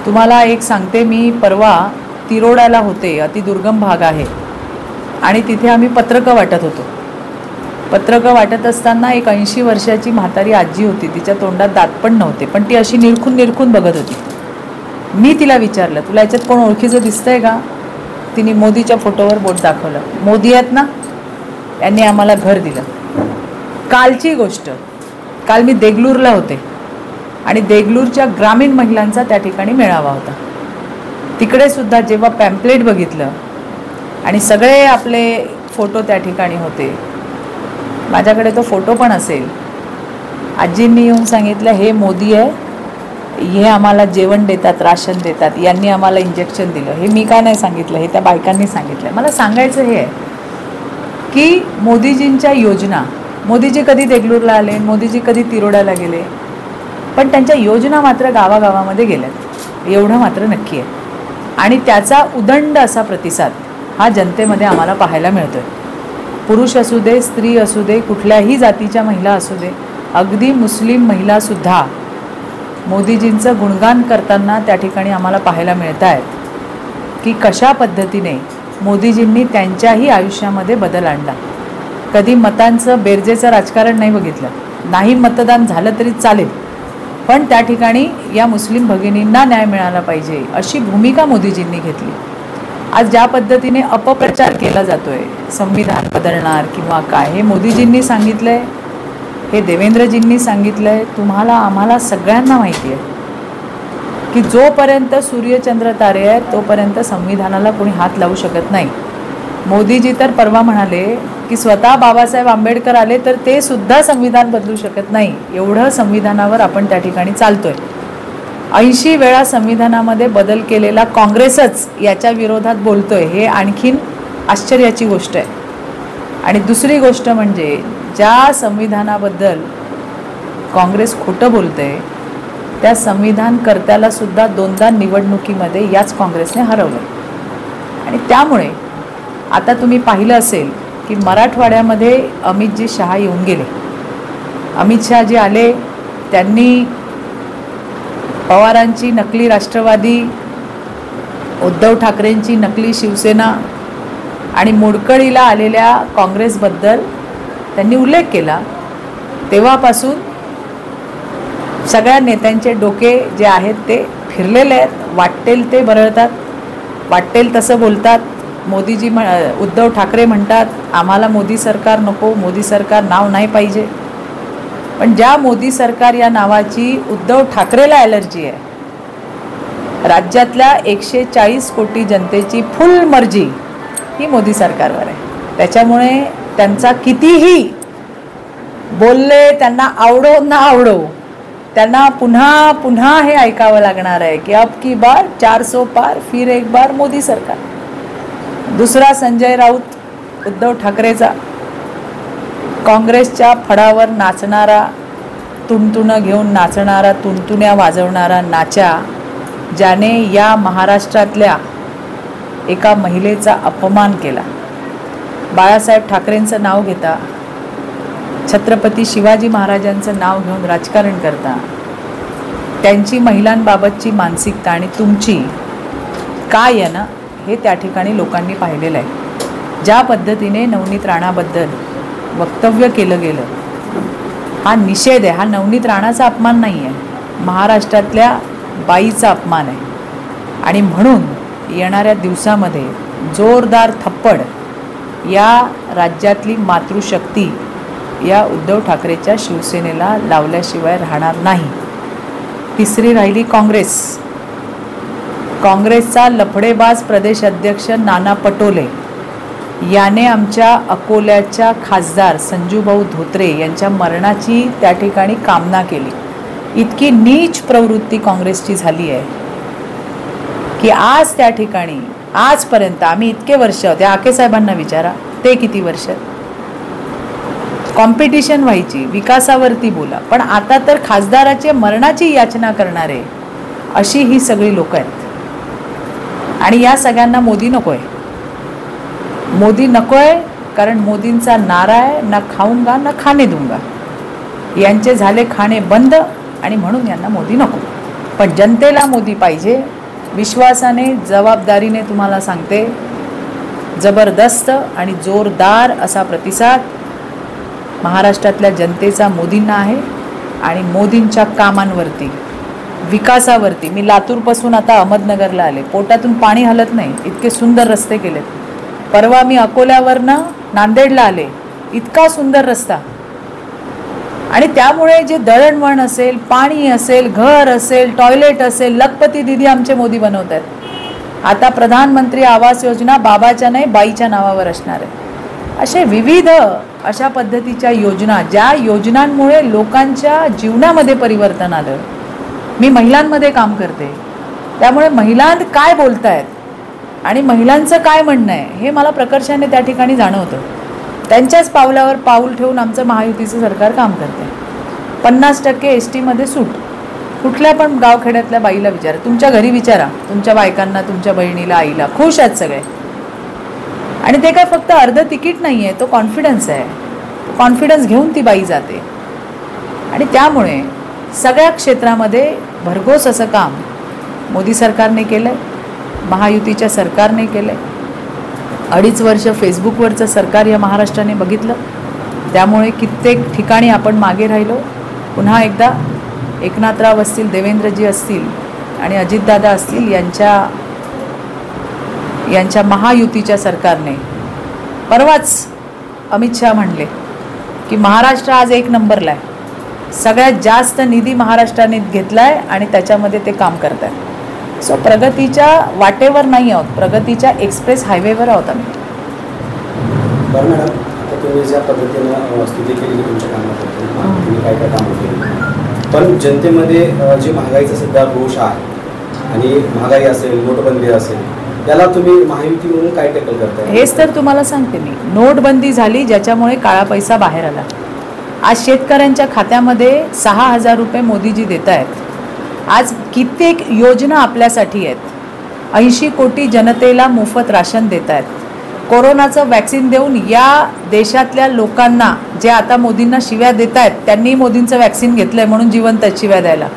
तुम्हाला एक सांगते, मी परवा तिरोडाला होते, अतिदुर्गम भाग आहे आणि तिथे आम्ही पत्रकं वाटत होतो. पत्रकं वाटत असताना एक 80 वर्षाची म्हातारी आजी होती, तिच्या तोंडात दात पण नव्हते, पण ती अशी निरखून निरखून बघत होती. मी तिला विचारलं, तुला याच्यात कोण ओळखीचं दिसतंय का? तिने मोदीच्या फोटोवर बोट दाखवलं. मोदी आहेत ना, यांनी आम्हाला घर दिलं. कालची गोष्ट, काल मी देगलूरला होते आणि देगलूरच्या ग्रामीण महिलांचा त्या ठिकाणी मेळावा होता. तिकडे सुद्धा जेव्हा पॅम्पलेट बघितलं आणि सगळे आपले फोटो त्या ठिकाणी होते, माझ्याकडे तो फोटो पण असेल. आजींनी येऊन सांगितलं, हे मोदी आहे, हे आम्हाला जेवण देतात, राशन देतात, यांनी आम्हाला इंजेक्शन दिलं. हे मी काय नाही सांगितलं, हे त्या बायकांनी सांगितलं. मला सांगायचं हे आहे की मोदीजींच्या योजना, मोदीजी कधी देगलूरला आले, मोदीजी कधी तिरोड्याला गेले, पण त्यांच्या योजना मात्र गावागावामध्ये गेल्यात, एवढं मात्र नक्की आहे. आणि त्याचा उदंड असा प्रतिसाद हा जनतेमध्ये आम्हाला पाहायला मिळतोय. पुरुष असू दे, स्त्री असू दे, कुठल्याही जातीच्या महिला असू दे, अगदी मुस्लिम महिलासुद्धा मोदीजींचं गुणगान करताना त्या ठिकाणी आम्हाला पाहायला मिळत आहेत की कशा पद्धतीने मोदीजींनी त्यांच्याही आयुष्यामध्ये बदल आणला. कधी मतांचं बेरजेचं राजकारण नाही बघितलं, नाही मतदान झालं तरी चालेल, पण त्या ठिकाणी या मुस्लिम भगिनींना न्याय मिळाला पाहिजे अशी भूमिका मोदीजींनी घेतली. आज ज्या पद्धतीने अपप्रचार केला जातोय, संविधान बदलणार किंवा काय, हे मोदीजींनी सांगितलं आहे, हे देवेंद्रजींनी सांगितलं आहे. तुम्हाला आम्हाला सगळ्यांना माहिती आहे की जोपर्यंत सूर्यचंद्र तारे आहेत तोपर्यंत संविधानाला कोणी हात लावू शकत नाही. मोदीजी तर परवा म्हणाले की स्वतः बाबासाहेब आंबेडकर आले तर ते सुद्धा संविधान बदलू शकत नाही, एवढं संविधानावर आपण त्या ठिकाणी चालतोय. 80 वेळा संविधानामध्ये बदल केलेला काँग्रेसच याच्या विरोधात बोलतोय, हे आणखीन आश्चर्याची गोष्ट आहे. आणि दुसरी गोष्ट म्हणजे ज्या संविधानाबद्दल काँग्रेस खोटं बोलते, त्या संविधानकर्त्याला सुद्धा 2दा निवडणुकीमध्ये याच काँग्रेसने हरवलं. आणि त्यामुळे आता तुम्ही पाहिलं असेल की मराठवाड्यामध्ये अमितजी शहा येऊन गेले. अमित शहा जे आले त्यांनी पवारांची नकली राष्ट्रवादी, उद्धव ठाकरेंची नकली शिवसेना आणि मोडकळीला आलेल्या काँग्रेसबद्दल त्यांनी उल्लेख केला. तेव्हापासून सगळ्या नेत्यांचे डोके जे आहेत ते फिरलेले आहेत. वाटेल ते बरळतात, वाटेल तसं बोलतात. मोदीजी उद्धव ठाकरे म्हणतात आम्हाला मोदी सरकार नको, मोदी सरकार नाव नाही पाहिजे. पण ज्या मोदी सरकार या नावाची उद्धव ठाकरेला ॲलर्जी आहे, राज्यातल्या 140 कोटी जनतेची फुल मर्जी ही मोदी सरकारवर आहे. त्याच्यामुळे त्यांचा कितीही बोलले, त्यांना आवडो ना आवडो, त्यांना पुन्हा पुन्हा हे ऐकावं लागणार आहे की अब की बार 400 पार, फिर एक बार मोदी सरकार. दुसरा संजय राऊत उद्धव ठाकरेचा, काँग्रेसच्या फडावर नाचणारा, तुणतुणं घेऊन नाचणारा, तुणतुण्या वाजवणारा नाच्या, ज्याने या महाराष्ट्रातल्या एका महिलेचा अपमान केला. बाळासाहेब ठाकरेंचं नाव घेता, छत्रपती शिवाजी महाराजांचं नाव घेऊन राजकारण करता, त्यांची महिलांबाबतची मानसिकता आणि तुमची काय आहे ना, हे त्या ठिकाणी लोकांनी पाहिलेलं आहे. ज्या पद्धतीने नवनीत राणाबद्दल वक्तव्य केलं गेलं, हा निषेध आहे. हा नवनीत राणाचा अपमान नाही आहे, महाराष्ट्रातल्या बाईचा अपमान आहे. आणि म्हणून येणाऱ्या दिवसामध्ये जोरदार थप्पड या राज्यातली मातृशक्ती या उद्धव ठाकरेच्या शिवसेनेला लावल्याशिवाय राहणार नाही. तिसरी राहिली काँग्रेस. काँग्रेसचा लफडेबाज प्रदेश अध्यक्ष नाना पटोले याने आमच्या अकोल्याच्या खासदार संजूभाऊ धोत्रे यांच्या मरणाची त्या ठिकाणी कामना केली. इतकी नीच प्रवृत्ती काँग्रेसची झाली आहे की आज त्या ठिकाणी आजपर्यंत आम्ही इतके वर्ष, त्या आके साहेबांना विचारा ते किती वर्ष कॉम्पिटिशन व्हायची, विकासावरती बोला, पण आता तर खासदाराच्या मरणाची याचना करणारे अशी ही सगळी लोक आहेत. आणि या सगळ्यांना मोदी नकोय. मोदी नकोय कारण मोदींचा नारा आहे, ना खाऊंगा ना खाणे दूंगा. यांचे झाले खाणे बंद आणि म्हणून यांना मोदी नको. पण जनतेला मोदी पाहिजे. विश्वासाने, जबाबदारीने तुम्हाला सांगते, जबरदस्त आणि जोरदार असा प्रतिसाद महाराष्ट्रातल्या जनतेचा मोदींना आहे. आणि मोदींच्या कामांवरती, विकासावरती. मी लातूरपासून आता अहमदनगरला आले, पोटातून पाणी हलत नाही, इतके सुंदर रस्ते केलेत. परवा मी अकोल्यावरनं नांदेडला आले, इतका सुंदर रस्ता. आणि त्यामुळे जे दळणवळण असेल, पाणी असेल, घर असेल, टॉयलेट असेल, लखपती दिदी आमचे मोदी बनवत आहेत. आता प्रधानमंत्री आवास योजना बाबाच्या नाही बाईच्या नावावर असणार आहे. असे विविध अशा पद्धतीच्या योजना, ज्या योजनांमुळे लोकांच्या जीवनामध्ये परिवर्तन आलं. मी महिलांमध्ये काम करते, त्यामुळे महिलां काय बोलतायत आणि महिलांचं काय म्हणणं आहे हे मला प्रकर्षाने त्या ठिकाणी जाणवतं. त्यांच्याच पावलावर पाऊल ठेवून आमचं महायुतीचं सरकार काम करते. 50% STमध्ये सूट. कुठल्या पण गावखेड्यातल्या बाईला विचारा, तुमच्या घरी विचारा, तुमच्या बायकांना, तुमच्या बहिणीला, आईला, खुश आहेत सगळे. आणि ते काय फक्त अर्ध तिकीट नाही आहे, तो कॉन्फिडन्स आहे. कॉन्फिडन्स घेऊन ती बाई जाते. आणि त्यामुळे सगळ्या क्षेत्रामध्ये भरघोस असं काम मोदी सरकारने केलं आहे, महायुतीच्या सरकारने केलं आहे. 2.5 वर्ष फेसबुकवरचं सरकार या महाराष्ट्राने बघितलं, त्यामुळे कित्येक ठिकाणी आपण मागे राहिलो. पुन्हा एकदा एकनाथराव असतील, देवेंद्रजी असतील आणि अजितदादा असतील यांच्या महायुतीच्या सरकारने, परवाच अमित शहा म्हणले की महाराष्ट्र आज 1 नंबरला आहे. सगळ्यात जास्त निधी महाराष्ट्राने घेतला आहे आणि त्याच्यामध्ये ते काम करत आहे. सो प्रगतीच्या वाटेवर नाही आहोत, प्रगतीच्या एक्सप्रेस हायवेवर आहोत आम्ही. बरं मॅडम, आता तुम्ही ज्या पद्धतीनं स्तुती केली तुमच्या कामाबद्दल, तुम्ही काय काय कामं केली, पण जनतेमध्ये जे महागाईचा सध्या रोष आहे आणि महागाई असेल, नोटबंदी असेल, त्याला तुम्ही महायुती म्हणून काय टॅकल करताय? हेच तर तुम्हाला सांगते मी. नोटबंदी झाली ज्याच्यामुळे काळा पैसा बाहेर आला. आज शेतकऱ्यांच्या खात्यामध्ये 6,000 रुपये मोदीजी देत आहेत. आज कित्येक योजना आपल्यासाठी आहेत. 80 कोटी जनतेला मोफत राशन देत आहेत. कोरोनाचं वॅक्सिन देऊन या देशातल्या लोकांना, जे आता मोदींना शिव्या देत आहेत, त्यांनी मोदींचं वॅक्सिन घेतलं आहे म्हणून जिवंत आहेत शिव्या द्यायला.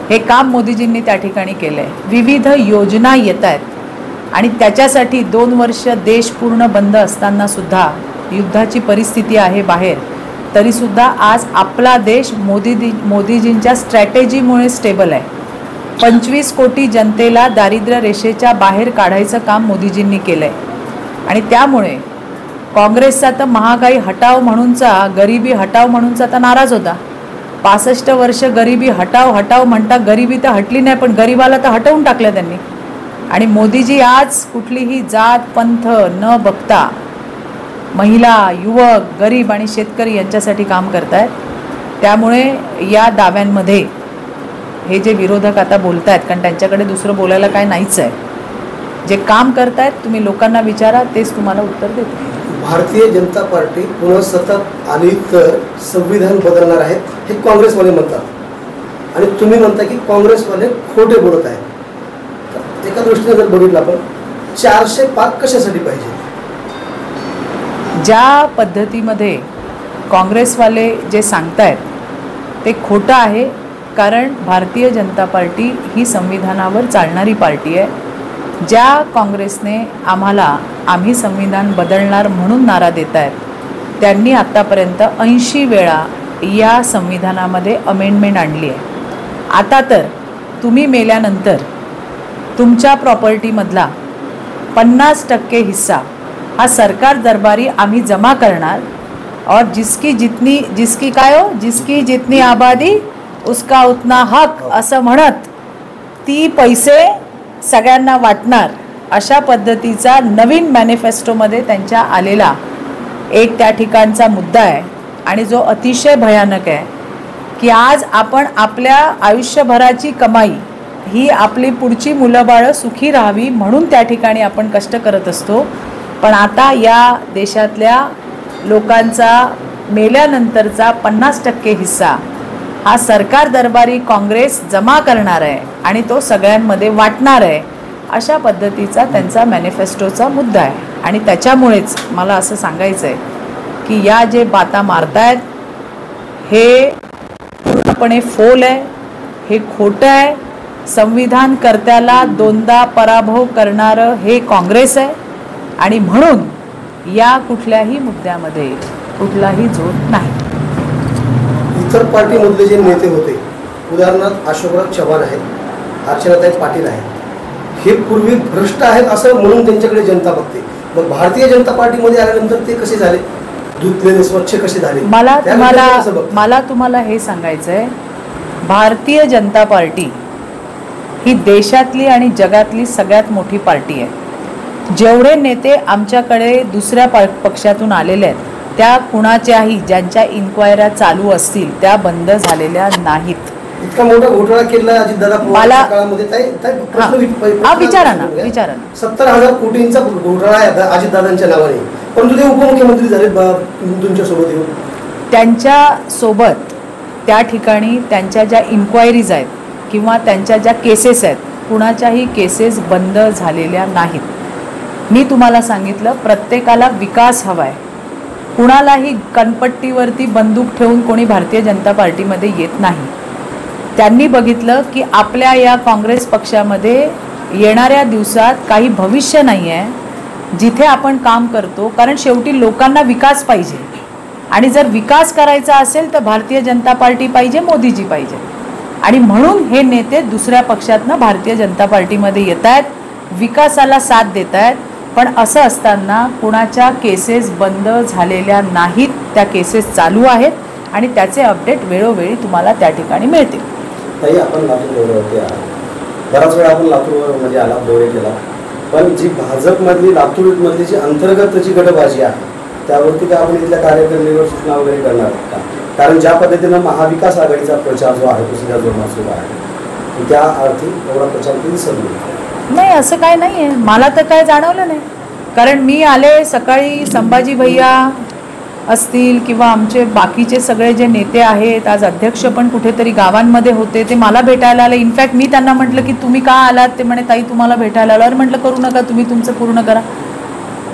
हे काम मोदीजींनी त्या ठिकाणी केलं आहे. विविध योजना येत आहेत आणि त्याच्यासाठी 2 वर्ष देश पूर्ण बंद असतानासुद्धा, युद्धाची परिस्थिती आहे बाहेर, तरीसुद्धा आज आपला देश मोदीजींच्या स्ट्रॅटेजीमुळे स्टेबल आहे. 25 कोटी जनतेला दारिद्र्य रेषेच्या बाहेर काढायचं काम मोदीजींनी केलं आहे. आणि त्यामुळे काँग्रेसचा तर महागाई हटाव म्हणूनचा, गरिबी हटाव म्हणूनचा तर नाराज होता. 65 वर्ष गरिबी हटाव हटाव म्हणता, गरिबी तर हटली नाही पण गरिबाला तर हटवून टाकलं त्यांनी. आणि मोदीजी आज कुठलीही जात पंथ न बघता महिला, युवक, गरीब आणि शेतकरी यांच्यासाठी काम करतायत. त्यामुळे या दाव्यांमध्ये हे जे विरोधक आता बोलत आहेत, कारण त्यांच्याकडे दुसरं बोलायला काय नाहीच आहे, जे काम करतायत तुम्ही लोकांना विचारा, तेच तुम्हाला उत्तर देते. भारतीय जनता पार्टी पुन्हा सतत आली तर संविधान बदलणार आहेत हे काँग्रेसवाले म्हणतात आणि तुम्ही म्हणता की काँग्रेसवाले खोटे बोलत आहेत. एका दृष्टीने जर बघितलं आपण, 400 पार कशासाठी पाहिजे? ज्या पद्धतीमध्ये काँग्रेसवाले जे सांगतायत ते खोटं आहे. कारण भारतीय जनता पार्टी ही संविधानावर चालणारी पार्टी आहे. ज्या काँग्रेसने आम्ही संविधान बदलणार म्हणून नारा देत आहेत, त्यांनी आत्तापर्यंत 80 वेळा या संविधानामध्ये अमेंडमेंट आणली आहे. आता तर तुम्ही मेल्यानंतर तुमच्या प्रॉपर्टीमधला 50% हिस्सा हा सरकार दरबारी आम्ही जमा करणार और जिसकी जितनी आबादी उसका उतना हक असं म्हणत ती पैसे सगळ्यांना वाटणार, अशा पद्धतीचा नवीन मॅनिफेस्टोमध्ये त्यांच्या आलेला एक त्या ठिकाणचा मुद्दा आहे. आणि जो अतिशय भयानक आहे की आज आपण आपल्या आयुष्यभराची कमाई ही आपली पुढची मुलं बाळं सुखी राहावी म्हणून त्या ठिकाणी आपण कष्ट करत असतो. पण आता या देशातल्या लोकांचा मेल्यानंतरचा 50% हिस्सा हा सरकार दरबारी काँग्रेस जमा करणार आहे आणि तो सगळ्यांमध्ये वाटणार आहे, अशा पद्धतीचा त्यांचा मॅनिफेस्टोचा मुद्दा आहे. आणि त्याच्यामुळेच मला असं सांगायचं आहे की या जे बाता मारतायत हे पूर्णपणे फोल आहे, हे खोटं आहे. संविधानकर्त्याला दोनदा पराभव करणारं हे काँग्रेस आहे आणि म्हणून या कुठल्याही मुद्द्यामध्ये कुठलाही जोड नाही. इतर पार्टीमधले जे नेते होते, उदाहरणार्थ अशोकराव चव्हाण आहेत, अर्चनाताई पाटील आहेत, हे पूर्वी भ्रष्ट आहेत असं म्हणून त्यांच्याकडे जनता बघते. मग भारतीय जनता पार्टीमध्ये आल्यानंतर ते कसे झाले, धुतलेले स्वच्छ कसे झाले? मला तुम्हाला हे सांगायचं आहे, भारतीय जनता पार्टी ही देशातली आणि जगातली सगळ्यात मोठी पार्टी आहे. जेवढे नेते आमच्याकडे दुसऱ्या पक्षातून आलेले आहेत त्या कुणाच्याही ज्यांच्या इन्क्वायऱ्या चालू असतील त्या बंद झालेल्या नाहीत. इतका मोठा घोटाळा केला अजितदादा मला काळामध्ये विचारा ना 70,000 कोटींचा घोटाळा आहे अजितदादांच्या नावाने, परंतु ते उपमुख्यमंत्री झाले तुमच्या सोबत येऊन. त्यांच्या सोबत त्या ठिकाणी त्यांच्या ज्या इन्क्वायरीज आहेत किंवा त्यांच्या ज्या केसेस आहेत, कुणाच्याही केसेस बंद झालेल्या नाहीत. मी तुम्हाला सांगितलं, प्रत्येकाला विकास हवा आहे. कुणालाही कनपट्टीवरती बंदूक ठेवून कोणी भारतीय जनता पार्टीमध्ये येत नाही. त्यांनी बघितलं की आपल्या या काँग्रेस पक्षामध्ये येणाऱ्या दिवसात काही भविष्य नाही आहे जिथे आपण काम करतो, कारण शेवटी लोकांना विकास पाहिजे आणि जर विकास करायचा असेल तर भारतीय जनता पार्टी पाहिजे, मोदीजी पाहिजे. आणि म्हणून हे नेते दुसऱ्या पक्षातनं भारतीय जनता पार्टीमध्ये येत आहेत, विकासाला साथ देत आहेत. पण असं असताना कुणाच्या केसेस बंद झालेल्या नाहीत, त्या केसेस चालू आहेत आणि त्याचे अपडेट वेळोवेळी तुम्हाला त्या ठिकाणी मिळतील. ताई, आपण लातूर दौऱ्यावरती आहात, बराच वेळा आपण लातूरवर म्हणजे आला दौरे केला, पण जी भाजपमधली लातूरमधली जी अंतर्गत जी गटबाजी आहे त्यावरती काय आपण इथल्या कार्यकारिणीवर सूचना वगैरे करणार का? कारण ज्या पद्धतीनं महाविकास आघाडीचा प्रचार जो आहे तो सध्या जोरात सुरू आहे, त्या अर्थी एवढा प्रचार कधी दिसत नाही. असं काय नाही आहे, मला तर काय जाणवलं नाही. कारण मी आले सकाळी, संभाजी भैया असतील किंवा आमचे बाकीचे सगळे जे नेते आहेत, आज अध्यक्ष पण कुठेतरी गावांमध्ये होते, ते मला भेटायला आले. इनफॅक्ट मी त्यांना म्हटलं की तुम्ही का आलात, ते म्हणे ताई तुम्हाला भेटायला आलो. अरे म्हटलं करू नका, तुम्ही तुमचं पूर्ण करा.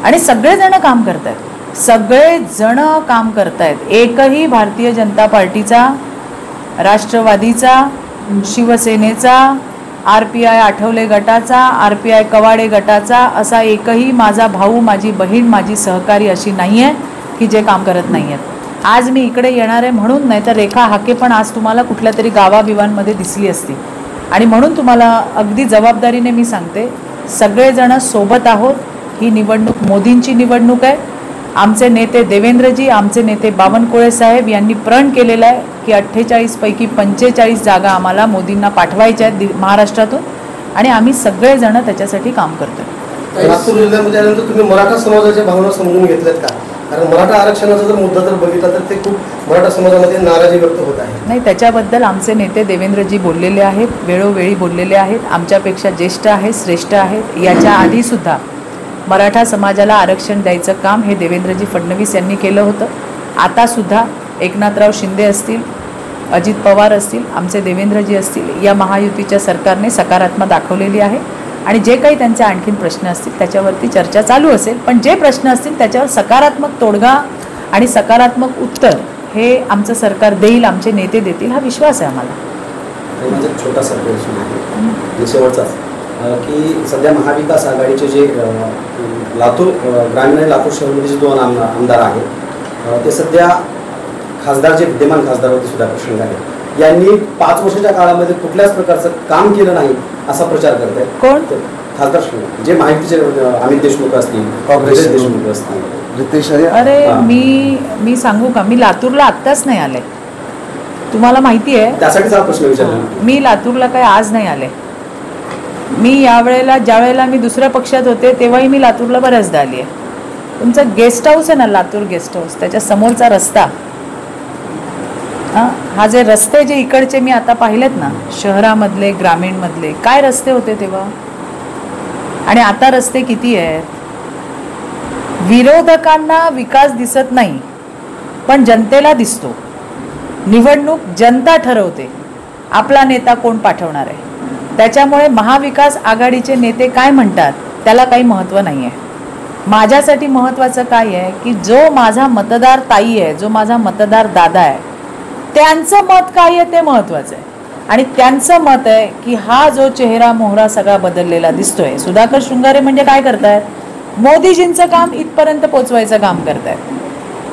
आणि सगळेजण काम करतायत, सगळेजण काम करतायत. एकही भारतीय जनता पार्टीचा, राष्ट्रवादीचा, शिवसेनेचा, RPI आठवले गटाचा, RPI कवाडे गटाचा असा एकही माझा भाऊ, माझी बहीण, माझी सहकारी अशी नाही आहे की जे काम करत नाही आहेत. आज मी इकडे येणार आहे म्हणून, नाही तर रेखा हाके पण आज तुम्हाला कुठल्या तरी गावाबिवांमध्ये दिसली असती. आणि म्हणून तुम्हाला अगदी जबाबदारीने मी सांगते, सगळेजण सोबत आहोत. ही निवडणूक मोदींची निवडणूक आहे. आमचे नेते देवेंद्रजी, आमचे नेते बावनकुळे साहेब यांनी प्रण केलेलं आहे की 48 पैकी 45 जागा आम्हाला मोदींना पाठवायच्या आहेत महाराष्ट्रातून आणि आम्ही सगळेजण त्याच्यासाठी काम करतोय. लातूर जिल्ह्यामध्ये आल्यानंतर तुम्ही मराठा समाजाच्या भावना समजून घेतल्यात का? कारण मराठा आरक्षणाचा जर मुद्दा जर बघितला तर ते खूप मराठा समाजामध्ये नाराजी व्यक्त होत आहे. नाही, त्याच्याबद्दल आमचे नेते देवेंद्रजी बोललेले आहेत, वेळोवेळी बोललेले आहेत. आमच्यापेक्षा ज्येष्ठ आहेत, श्रेष्ठ आहेत. याच्या आधीसुद्धा मराठा समाजाला आरक्षण द्यायचं काम हे देवेंद्रजी फडणवीस यांनी केलं होतं. आतासुद्धा एकनाथराव शिंदे असतील, अजित पवार असतील, आमचे देवेंद्रजी असतील, या महायुतीच्या सरकारने सकारात्मक दाखवलेली आहे. आणि जे काही त्यांचे आणखीन प्रश्न असतील त्याच्यावरती चर्चा चालू असेल, पण जे प्रश्न असतील त्याच्यावर सकारात्मक तोडगा आणि सकारात्मक उत्तर हे आमचं सरकार देईल, आमचे नेते देतील, हा विश्वास आहे आम्हाला. माझा छोटासा प्रश्न आहे शेवटचाच, की सध्या महाविकास आघाडीचे जे लातूर ग्रामीण आणि लातूर शहरामध्ये जे 2 आमदार आहेत ते सध्या खासदार, जे विद्यमान खासदारवरती सुद्धा प्रश्न आहे, यांनी 5 वर्षाच्या काळामध्ये कुठल्याच प्रकारचं काम केलं नाही असा प्रचार करत आहेत. कोण? खासदार जे माहितीचे अमित देशमुख असतील, काँग्रेस देशमुख असतील, रितेश. अरे मी सांगू का, मी लातूरला आत्ताच नाही आले, तुम्हाला माहिती आहे. त्यासाठीच हा प्रश्न विचारला. मी लातूरला काही आज नाही आले. मी यावेळेला, ज्यावेळेला मी दुसऱ्या पक्षात होते तेव्हाही मी लातूरला बऱ्याचदा आली आहे. तुमचं गेस्ट हाऊस आहे ना, लातूर गेस्ट हाऊस, त्याच्या समोरचा रस्ता, हा जे रस्ते जे इकडचे मी आता पाहिलेत ना, शहरामधले, ग्रामीणमधले, काय रस्ते होते तेव्हा आणि आता रस्ते किती आहेत. विरोधकांना विकास दिसत नाही पण जनतेला दिसतो. निवडणूक जनता ठरवते आपला नेता कोण पाठवणार आहे. त्याच्यामुळे महाविकास आघाडीचे नेते काय म्हणतात त्याला काही महत्त्व नाही आहे. माझ्यासाठी महत्त्वाचं काय आहे की जो माझा मतदार ताई आहे, जो माझा मतदार दादा आहे, त्यांचं मत काय आहे ते महत्त्वाचं आहे. आणि त्यांचं मत आहे की हा जो चेहरा मोहरा सगळा बदललेला दिसतोय, सुधाकर शृंगारे म्हणजे काय करतायत, मोदीजींचं काम इथपर्यंत पोचवायचं काम करतायत.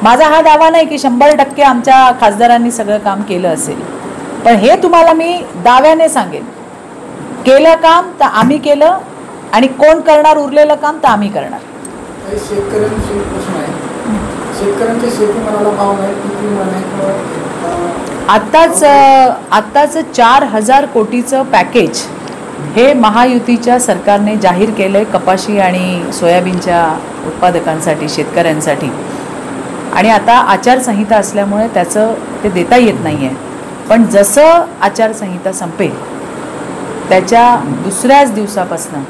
माझा हा दावा नाही की 100% आमच्या खासदारांनी सगळं काम केलं असेल, पण हे तुम्हाला मी दाव्याने सांगेन, केलं काम तर आम्ही केलं आणि कोण करणार उरलेलं काम तर आम्ही करणार. शेतकऱ्यांचे प्रश्न आहे, शेतकऱ्यांच्या शेतीमालाला भाव नाही, किती नाही. आत्ताच 4,000 कोटीचं पॅकेज हे महायुतीच्या सरकारने जाहीर केलं आहे कपाशी आणि सोयाबीनच्या उत्पादकांसाठी, शेतकऱ्यांसाठी. आणि आता आचारसंहिता असल्यामुळे त्याचं ते देता येत नाही आहे, पण जसं आचारसंहिता संपेल त्याच्या दुसऱ्याच दिवसापासून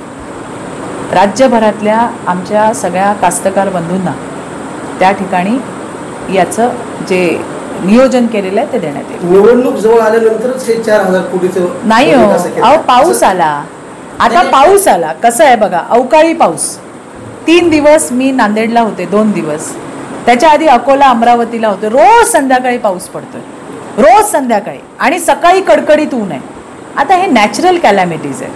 राज्यभरातल्या आमच्या सगळ्या कास्तकार बंधूंना त्या ठिकाणी याचं जे नियोजन केलेलं आहे ते देण्यात येईल. निवडणूक जवळ आल्यानंतरच हे 4,000 कोटीचं नाही हो, अहो पाऊस आला, आता पाऊस आला. कसं आहे बघा, अवकाळी पाऊस. 3 दिवस मी नांदेडला होते, 2 दिवस त्याच्या आधी अकोला अमरावतीला होते. रोज संध्याकाळी पाऊस पडतोय, रोज संध्याकाळी, आणि सकाळी कडकडीत ऊन आहे. आता हे नॅचरल कॅलॅमिटीज आहे,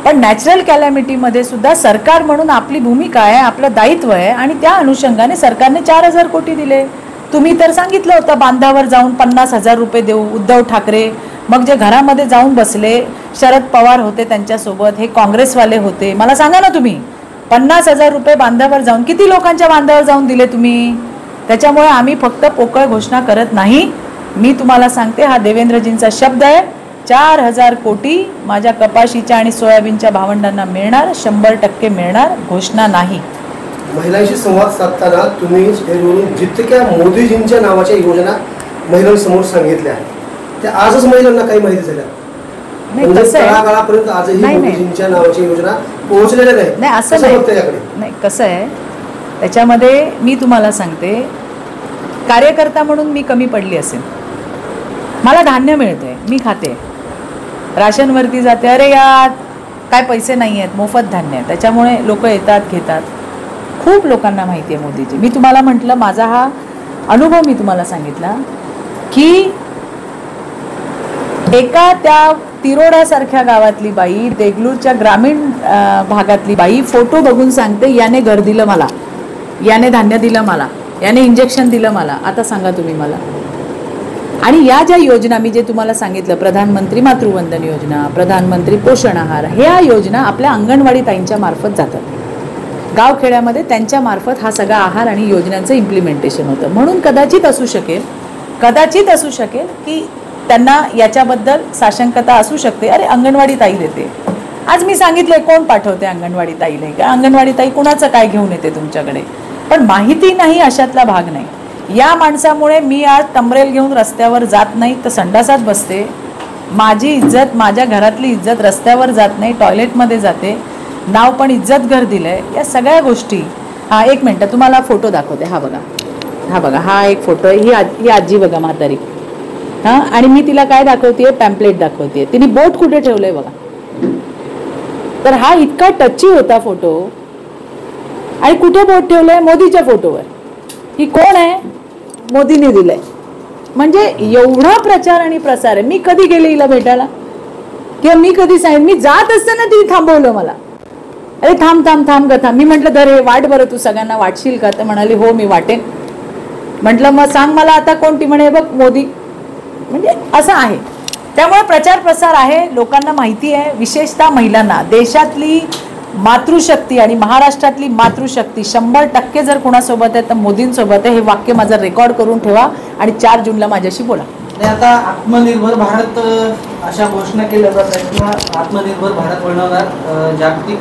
पण नॅचरल कॅलॅमिटीमध्ये सुद्धा सरकार म्हणून आपली भूमिका आहे, आपलं दायित्व आहे, आणि त्या अनुषंगाने सरकारने 4,000 कोटी दिले. तुम्ही तर सांगितलं होतं बांधावर जाऊन 50,000 रुपये देऊ. उद्धव ठाकरे मग जे घरामध्ये जाऊन बसले, शरद पवार होते त्यांच्यासोबत, हे काँग्रेसवाले होते. मला सांगा ना तुम्ही, 50,000 रुपये बांधावर जाऊन किती लोकांच्या बांधावर जाऊन दिले तुम्ही? त्याच्यामुळे आम्ही फक्त पोकळ घोषणा करत नाही. मी तुम्हाला सांगते, हा देवेंद्रजींचा शब्द आहे, 4,000 कोटी माझ्या कपाशीच्या आणि सोयाबीनच्या भावंडांना मिळणार, 100% मिळणार, घोषणा नाही. महिलांशी संवाद साधताना तुम्ही स्टेजवरून जितक्या मोदीजींच्या नावाच्या योजना महिलांसमोर सांगितल्या त्या आजच महिलांना काही माहिती झाल्या, म्हणजे तळागाळापर्यंत आजही मोदीजींच्या नावाच्या योजना पोहोचलेल्या नाही. असं नाही, कसं आहे त्याच्यामध्ये मी तुम्हाला सांगते, कार्यकर्ता म्हणून मी कमी पडली असेल. मला धान्य मिळते, मी खाते, राशनवरती जाते, अरे यार काय पैसे नाही आहेत, मोफत धान्य आहे, त्याच्यामुळे लोक येतात घेतात. खूप लोकांना माहिती आहे मोदीजी. मी तुम्हाला म्हटलं, माझा हा अनुभव मी तुम्हाला सांगितला की एका त्या तिरोड्यासारख्या गावातली बाई, देगलूरच्या ग्रामीण भागातली बाई फोटो बघून सांगते, याने घर दिलं मला, याने धान्य दिलं मला, याने इंजेक्शन दिलं मला. आता सांगा तुम्ही मला. आणि या ज्या योजना मी जे तुम्हाला सांगितलं, प्रधानमंत्री मातृवंदन योजना, प्रधानमंत्री पोषण आहार, ह्या योजना आपल्या अंगणवाडी ताईंच्या मार्फत जातात. गावखेड्यामध्ये त्यांच्या मार्फत हा सगळा आहार आणि योजनांचं इम्प्लिमेंटेशन होतं. म्हणून कदाचित असू शकेल की त्यांना याच्याबद्दल साशंकता असू शकते. अरे अंगणवाडी ताई देते, आज मी सांगितलंय कोण पाठवते अंगणवाडी ताईला, का अंगणवाडी ताई कुणाचं काय घेऊन येते तुमच्याकडे, पण माहिती नाही अशातला भाग नाही. या माणसामुळे मी आज टंबरेल घेऊन रस्त्यावर जात नाही तर संडासात बसते, माझी इज्जत, माझ्या घरातली इज्जत रस्त्यावर जात नाही, टॉयलेटमध्ये जाते, नाव पण इज्जत घर दिलंय. या सगळ्या गोष्टी. हा एक मिनटं तुम्हाला फोटो दाखवते. हा बघा, हा एक फोटो आहे. ही आजी बघा, म्हातारी. हां, आणि मी तिला काय दाखवतेय, पॅम्पलेट दाखवतेय. तिने बोट कुठे ठेवलंय बघा. तर हा इतका टची होता फोटो, आणि कुठे बोट ठेवलंय, मोदीच्या फोटोवर. ही कोण आहे, मोदीने दिलंय. म्हणजे एवढा प्रचार आणि प्रसार आहे. मी कधी गेले हिला भेटायला, किंवा मी कधी सांगितलं, मी जात असताना तिने थांबवलं मला, अरे थांब ग. मी म्हटलं दर हे वाट बरं, तू सगळ्यांना वाटशील का? तर म्हणाली हो मी वाटेन. म्हटलं मग सांग मला आता कोणती? म्हणे बघ मोदी. म्हणजे असं आहे. त्यामुळे प्रचार प्रसार आहे, लोकांना माहिती आहे, विशेषतः महिलांना. देशातली मातृशक्ती आणि महाराष्ट्रातली मातृशक्ती 100% जर कोणासोबत आहे तर मोदींसोबत आहे. हे वाक्य माझं रेकॉर्ड करून ठेवा आणि 4 जूनला माझ्याशी बोला. आता आत्मनिर्भर भारत अशा घोषणा केल्या जात आहेत, किंवा आत्मनिर्भर भारत बनवणार, जागतिक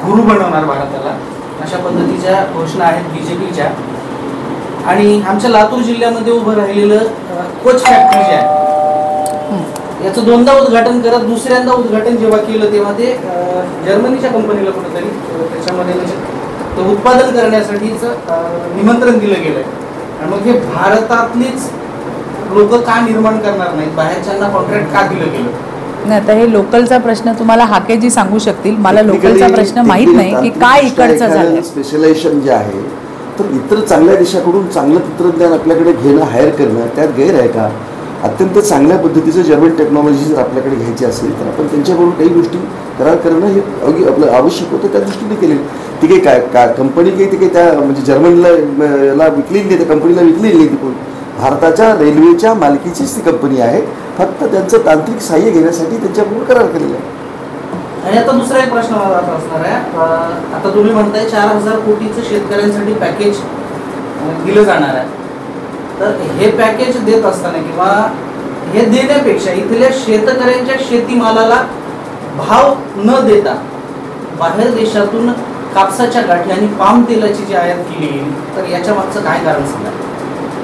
गुरु बनवणार भारताला, अशा पद्धतीच्या घोषणा आहेत BJPच्या. आणि आमच्या लातूर जिल्ह्यामध्ये उभं राहिलेलं कोच फॅक्टरी जे आहे, याचं 2दा उद्घाटन करत दुसऱ्यांदा उद्घाटन जेव्हा केलं तेव्हा ते जर्मनीच्या कंपनीला कुठेतरी त्याच्यामध्ये म्हणजे उत्पादन करण्यासाठीचं निमंत्रण दिलं गेलंय. आणि मग हे भारतातलीच लोक का निर्माण करणार नाहीत, बाहेरच्यांना कॉन्ट्रॅक्ट का दिलं गेलं? नाही, आता हे लोकलचा प्रश्न तुम्हाला हाकेजी सांगू शकतील. मला लोकलचा प्रश्न माहित नाही की काय इकडचं झालं. स्पेशलायझेशन जे आहे, तर इतर चांगल्या देशाकडून चांगलं तंत्रज्ञान आपल्याकडे घेणं, हायर करणं, त्यात गैर आहे का? अत्यंत चांगल्या पद्धतीचं जर्मन टेक्नॉलॉजी जर आपल्याकडे घ्यायची असेल तर आपण त्यांच्याबरोबर काही गोष्टी करार करणं हे आपलं आवश्यक होतं, त्या दृष्टीने केले. ती काही काय कंपनी काही ते काही त्या म्हणजे जर्मनीला विकलेली नाही, त्या कंपनीला विकलेली नाही. ती कोण भारताच्या रेल्वेच्या मालकीचीच ती कंपनी आहे, फक्त त्यांचं तांत्रिक सहाय्य घेण्यासाठी त्यांच्याबरोबर करार केलेला आहे. आणि आता दुसरा एक प्रश्न मला असा असणार आहे, आता तुम्ही म्हणताय 4,000 कोटीचं शेतकऱ्यांसाठी पॅकेज दिलं जाणार आहे, तर हे पॅकेज देत असताना किंवा हे देण्यापेक्षा इथल्या शेतकऱ्यांच्या शेतीमालाला भाव न देता बाहेर देशातून कापसाच्या गाठी आणि पाम तेलाची जी आयात केली गेली, तर याच्या मागचं काय कारण सांगा?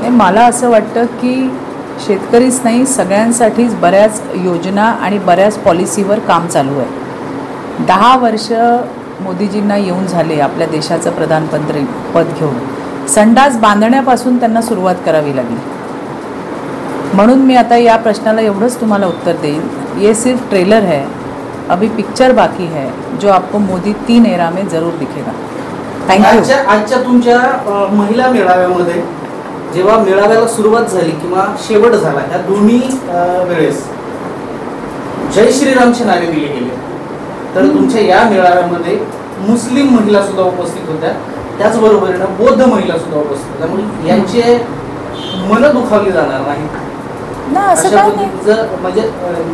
नाही, मला असं वाटतं की शेतकरीच नाही, सगळ्यांसाठीच बऱ्याच योजना आणि बऱ्याच पॉलिसीवर काम चालू आहे. 10 वर्ष मोदीजींना येऊन झाले आपल्या देशाचं प्रधानमंत्री पद घेऊन. संडास बांधण्यापासून त्यांना सुरुवात करावी लागली. म्हणून मी आता या प्रश्नाला एवढंच तुम्हाला उत्तर देईन, ये सिर्फ ट्रेलर है, अभी पिक्चर बाकी है जो आपको मोदी 3 एरा में जरूर दिखेगा. थँक्यू. आजच्या तुमच्या महिला मेळाव्यामध्ये जेव्हा मेळाव्याला सुरुवात झाली किंवा शेवट झाला, ह्या दोन्ही वेळेस जय श्रीरामचे नारे दिले गेले. तर तुमच्या या मेळाव्यामध्ये मुस्लिम महिला सुद्धा उपस्थित होत्या, त्याचबरोबरीनं बौद्ध महिला सुद्धा उपस्थित होत्या. त्यामुळे यांचे मन दुखावली जाणार नाही ना, असं काय नाही. म्हणजे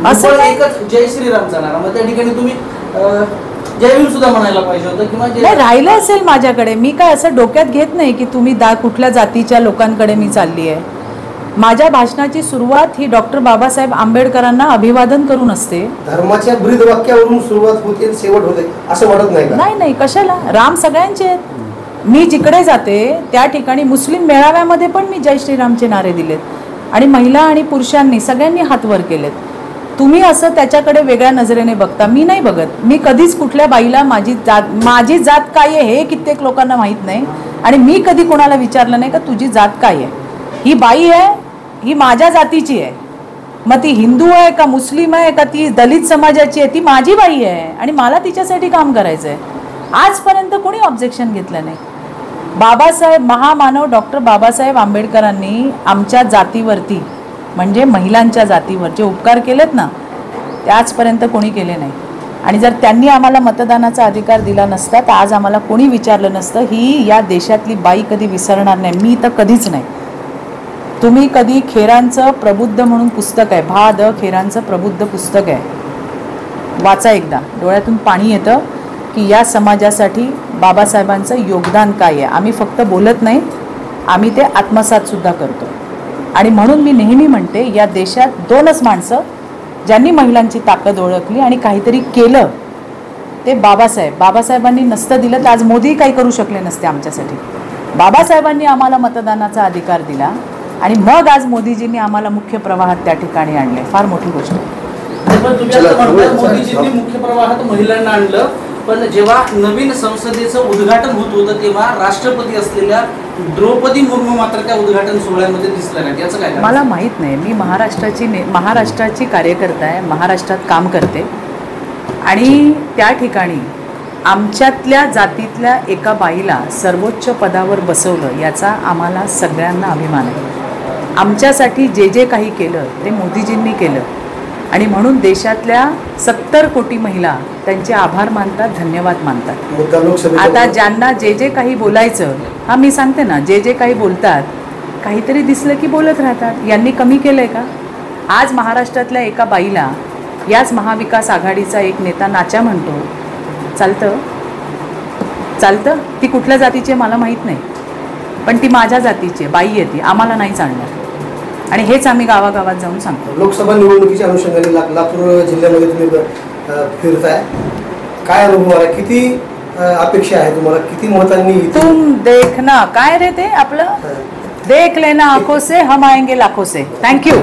असं काय? एकच जय श्रीराम जाणार, मग त्या ठिकाणी तुम्ही जय भीम सुद्धा म्हणायला पाहिजे होतं किंवा नाही, राहिलं असेल माझ्याकडे. मी काय असं डोक्यात घेत नाही की तुम्ही कुठल्या जातीच्या लोकांकडे मी चालली आहे. माझ्या भाषणाची सुरुवात ही डॉक्टर बाबासाहेब आंबेडकरांना अभिवादन करून असते. धर्माच्या ब्रीदवाक्यावरून सुरुवात होते, शेवट होते असं वाटत नाही का? नाही, कशाला. राम सगळ्यांचे आहेत. मी जिकडे जाते त्या ठिकाणी मुस्लिम मेळाव्यामध्ये पण मी जय श्रीरामचे नारे दिलेत आणि महिला आणि पुरुषांनी सगळ्यांनी हात वर केलेत. तुम्ही असं त्याच्याकडे वेगळ्या नजरेने बघता, मी नाही बघत. मी कधीच कुठल्या बाईला माझी जात काय आहे हे कित्येक लोकांना माहीत नाही आणि मी कधी कोणाला विचारलं नाही का तुझी जात काय आहे. ही बाई आहे, ही माझ्या जातीची आहे, मग ती हिंदू आहे का मुस्लिम आहे का ती दलित समाजाची आहे, ती माझी बाई आहे आणि मला तिच्यासाठी काम करायचं आहे. आजपर्यंत कोणी ऑब्जेक्शन घेतलं नाही. बाबासाहेब महामानव डॉक्टर बाबासाहेब आंबेडकरांनी आमच्या जातीवरती म्हणजे महिलांच्या जातीवर जे उपकार केलेत ना, ते आजपर्यंत कोणी केले नाही. आणि जर त्यांनी आम्हाला मतदानाचा अधिकार दिला नसता तर आज आम्हाला कोणी विचारलं नसतं. ही या देशातली बाई कधी विसरणार नाही, मी तर कधीच नाही. तुम्ही कधी खेरांचं प्रबुद्ध म्हणून पुस्तक आहे, भा द खेरांचं प्रबुद्ध पुस्तक आहे, वाचा एकदा. डोळ्यातून पाणी येतं की या समाजासाठी बाबासाहेबांचं योगदान काय आहे. आम्ही फक्त बोलत नाही, आम्ही ते आत्मसातसुद्धा करतो. आणि म्हणून मी नेहमी म्हणते या देशात 2च माणसं ज्यांनी महिलांची ताकद ओळखली आणि काहीतरी केलं, ते बाबासाहेबांनी नसतं दिलं तर आज मोदी काही करू शकले नसते आमच्यासाठी. बाबासाहेबांनी आम्हाला मतदानाचा अधिकार दिला आणि मग आज मोदीजींनी आम्हाला मुख्य प्रवाहात त्या ठिकाणी आणले. फार मोठी गोष्ट आहे. मोदीजींनी मुख्य प्रवाहात महिलांना आणलं, पण जेव्हा नवीन संसदेचं उद्घाटन होत होतं तेव्हा राष्ट्रपती असलेल्या द्रौपदी मुर्मू मात्र त्या उद्घाटन सोहळ्यामध्ये दिसल्या नाही. याचं काय? मला माहीत नाही. मी महाराष्ट्राची कार्यकर्ता आहे, महाराष्ट्रात काम करते आणि त्या ठिकाणी आमच्यातल्या जातीतल्या एका बाईला सर्वोच्च पदावर बसवलं, याचा आम्हाला सगळ्यांना अभिमान आहे. आमच्यासाठी जे जे काही केलं ते मोदीजींनी केलं आणि म्हणून देशातल्या 70 कोटी महिला त्यांचे आभार मानतात, धन्यवाद मानतात. आता ज्यांना जे जे काही बोलायचं, हा मी सांगते ना, जे जे काही बोलतात काहीतरी दिसलं की बोलत राहतात. यांनी कमी केलं आहे का? आज महाराष्ट्रातल्या एका बाईला याच महाविकास आघाडीचा एक नेता नाच्या म्हणतो, चालतं? ती कुठल्या जातीची आहे मला माहीत नाही, पण ती माझ्या जातीची आहे, बाई आहे ती, आम्हाला नाही चालणार. आणि हेच आम्ही गावागावात जाऊन सांगतो. लोकसभा निवडणुकीच्या अनुषंगाने लातूर जिल्ह्यामध्ये तुम्ही फिरताय, काय अनुभव आहे, किती अपेक्षा आहे तुम्हाला, किती मतांनी? तुम देखना काय रे ते आपलं, देख लेना आंखों से हम आएंगे लाखों से. थँक्यू.